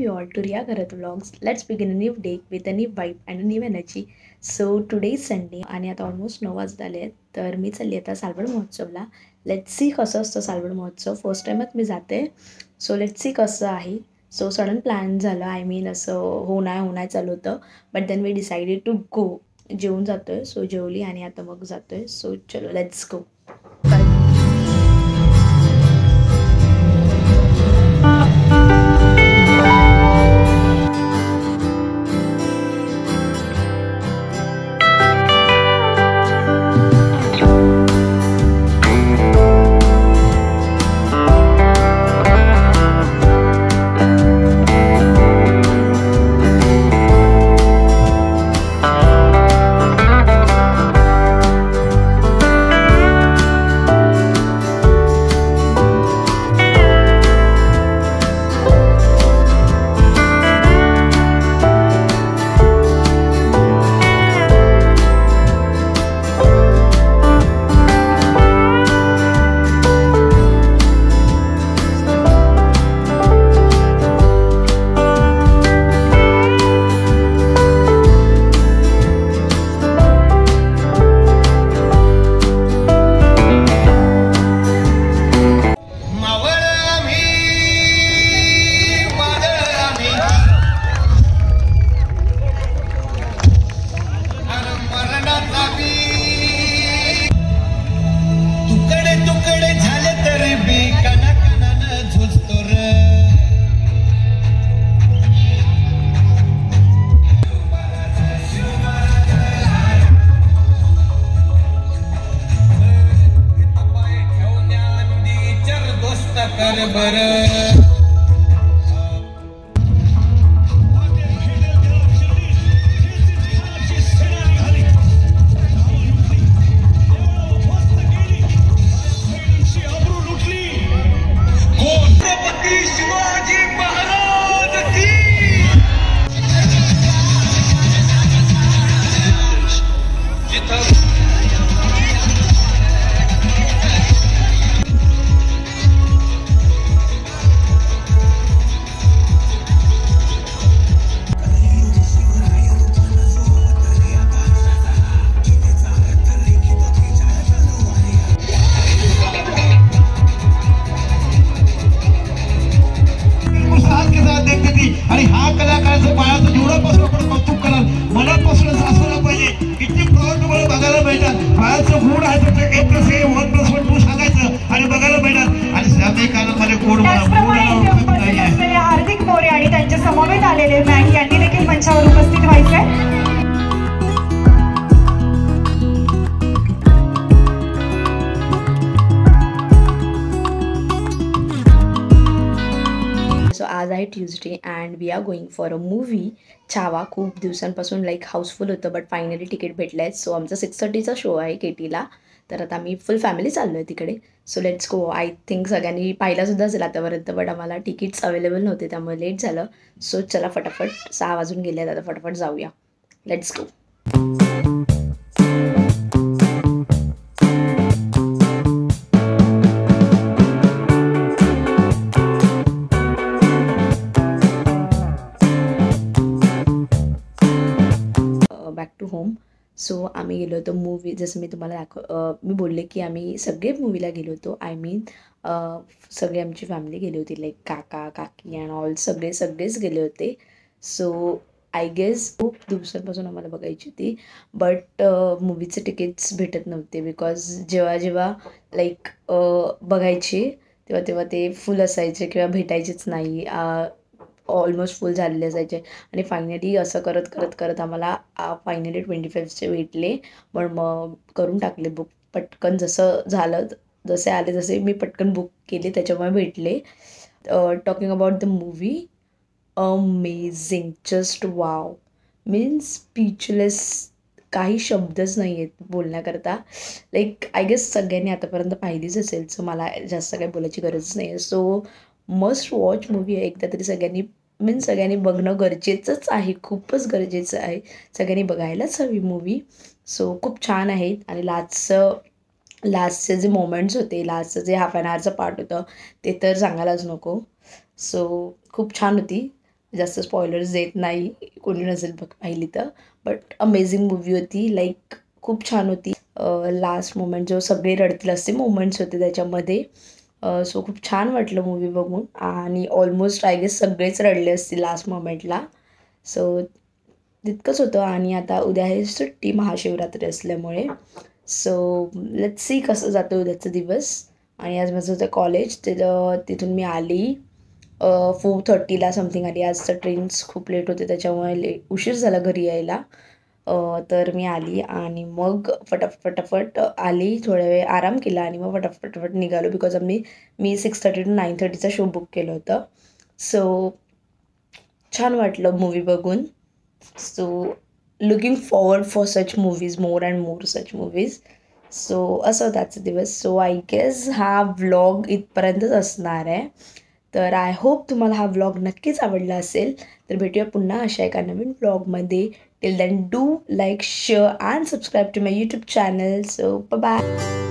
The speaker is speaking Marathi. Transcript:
you all to Ria Garat Vlogs. Let's begin a new day with a new vibe and a new energy. So today is Sunday आणि आता ऑलमोस्ट 9 वाजत आले आहेत. तर मी चालली आता सालवड महोत्सवला. लेट्स सी कसं असतं सालवड महोत्सव. फर्स्ट टाईमच मी जाते. सो लेट्स सी कसं आहे. सो सडन प्लॅन झालं. आय मीन असं हो नाही चालू होतं. But then we decided to go. जेवून जातो आहे. सो जेवली आणि आता मग जातो आहे. सो चलो लेट्स गो. हार्दिक मोरे आणि त्यांच्या समवेत आलेले मॅक यांनी देखील मंचावर उपस्थित व्हायचे. सो आज आहे Tuesday and we are going for a movie Chhaava. खूप दिवसांपासून लाईक हाऊसफुल होतं बट फायनली तिकीट भेटलं आहे. सो आमचा 6:30चा शो आहे केटीला. तर आता आम्ही फुल फॅमिली चाललो आहे तिकडे. So let's go. I think सगळ्यांनी पाहिलासुद्धा असेल आतापर्यंत बट आम्हाला तिकीट्स अवेलेबल नव्हते त्यामुळे लेट झालं. सो चला फटाफट 6 वाजून गेले आता फटाफट जाऊया. Let's go. Back to home. So आम्ही गेलो होतो मूवी. जसं मी तुम्हाला मी बोलले की आम्ही सगळे मूवीला गेलो होतो. आय मीन सगळे आमची फॅमिली गेली होती. लाईक काका काकी अँड ऑल सगळेच गेले होते. सो आय गेस खूप दिवसांपासून आम्हाला बघायची होती बट मूवीचे तिकीट्स भेटत नव्हते बिकॉज जेव्हा लाईक बघायचे तेव्हा ते फुल असायचे किंवा भेटायचेच नाही. ऑलमोस्ट फुल झालेले असायचे आणि फायनली असं करत आम्हाला फायनली 25चे भेटले. पण मग करून टाकले बुक पटकन. जसं झालं जसे आले तसे मी पटकन बुक केले त्याच्यामुळे भेटले. Talking about the movie, amazing, just wow, means speechless. काही शब्दच नाही आहेत बोलण्याकरता. लाईक आय गेस सगळ्यांनी आतापर्यंत पाहिलीच असेल सो मला जास्त काही बोलायची गरज नाही आहे. सो मस्ट वॉच मूवी आहे. एकदा तरी सगळ्यांनी बघणं गरजेचंच आहे. खूपच गरजेचं आहे. सगळ्यांनी बघायलाच हवी मूवी. सो खूप छान आहेत. आणि लास्टचे जे मोमेंट्स होते, लास्टचं जे हाफ ॲन आवरचं पार्ट होतं ते तर सांगायलाच नको. सो खूप छान होती. जास्त स्पॉयलर्स देत नाही, कोणी नसेल पाहिली तर. बट अमेझिंग मूवी होती, लाईक खूप छान होती. लास्ट मोमेंट जो सगळे रडतील असे मोमेंट्स होते त्याच्यामध्ये. सो खूप छान वाटलं मूवी बघून आणि ऑलमोस्ट आय गेस सगळेच रडले असतील लास्ट मोमेंटला. सो तितकंच होतं. आणि आता उद्या आहे सुट्टी महाशिवरात्री असल्यामुळे. सो लेट्स सी कसं जातं उद्याचा दिवस. आणि आज माझं होतं कॉलेज, तिथून मी आली 4:30ला समथिंग आली. आजचं ट्रेन्स खूप लेट होते त्याच्यामुळे उशीर झाला घरी यायला. तर मी आली आणि मग फटाफट आली, थोड्या वेळ आराम केला आणि मग फटाफट निघालो. बिकॉज मी 6:30 to 9:30चा शो बुक केलं होतं. सो छान वाटलं मूवी बघून. So looking forward for such movies, more and more such movies. So असं होतं आजचा दिवस. सो आय गेस हा व्लॉग इथपर्यंतच असणार आहे. तर आय होप तुम्हाला हा व्लॉग नक्कीच आवडला असेल. तर भेटूया पुन्हा अशा एका नवीन व्लॉगमध्ये. Till then do like, share and subscribe to my YouTube channel. So bye.